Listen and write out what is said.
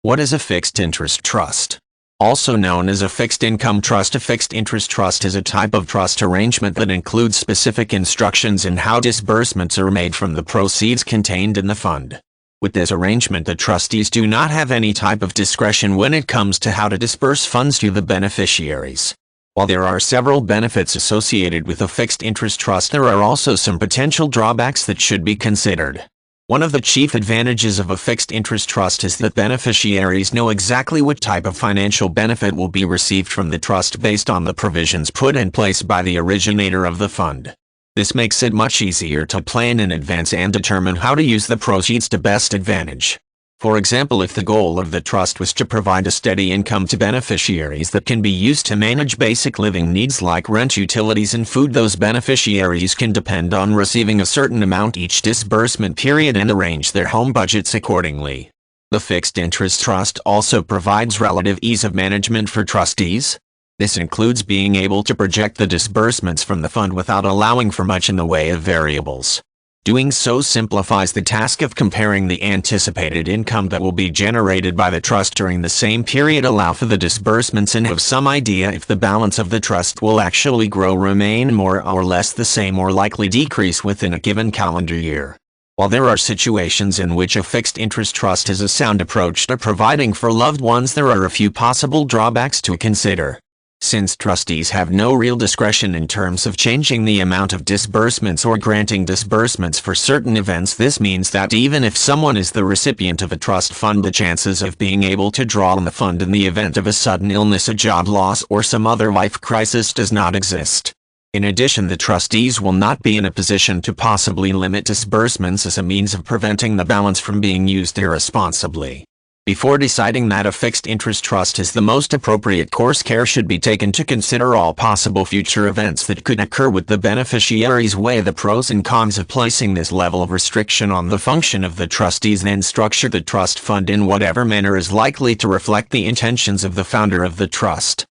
What is a fixed interest trust? Also known as a fixed income trust, a fixed interest trust is a type of trust arrangement that includes specific instructions in how disbursements are made from the proceeds contained in the fund. With this arrangement, the trustees do not have any type of discretion when it comes to how to disburse funds to the beneficiaries. While there are several benefits associated with a fixed interest trust, there are also some potential drawbacks that should be considered. One of the chief advantages of a fixed interest trust is that beneficiaries know exactly what type of financial benefit will be received from the trust based on the provisions put in place by the originator of the fund. This makes it much easier to plan in advance and determine how to use the proceeds to best advantage. For example, if the goal of the trust was to provide a steady income to beneficiaries that can be used to manage basic living needs like rent, utilities, and food, those beneficiaries can depend on receiving a certain amount each disbursement period and arrange their home budgets accordingly. The fixed interest trust also provides relative ease of management for trustees. This includes being able to project the disbursements from the fund without allowing for much in the way of variables. Doing so simplifies the task of comparing the anticipated income that will be generated by the trust during the same period, allow for the disbursements, and have some idea if the balance of the trust will actually grow, remain more or less the same, or likely decrease within a given calendar year. While there are situations in which a fixed interest trust is a sound approach to providing for loved ones, there are a few possible drawbacks to consider. Since trustees have no real discretion in terms of changing the amount of disbursements or granting disbursements for certain events, this means that even if someone is the recipient of a trust fund, the chances of being able to draw on the fund in the event of a sudden illness, a job loss, or some other life crisis does not exist. In addition, the trustees will not be in a position to possibly limit disbursements as a means of preventing the balance from being used irresponsibly. Before deciding that a fixed interest trust is the most appropriate course, care should be taken to consider all possible future events that could occur with the beneficiaries, weigh the pros and cons of placing this level of restriction on the function of the trustees, then structure the trust fund in whatever manner is likely to reflect the intentions of the founder of the trust.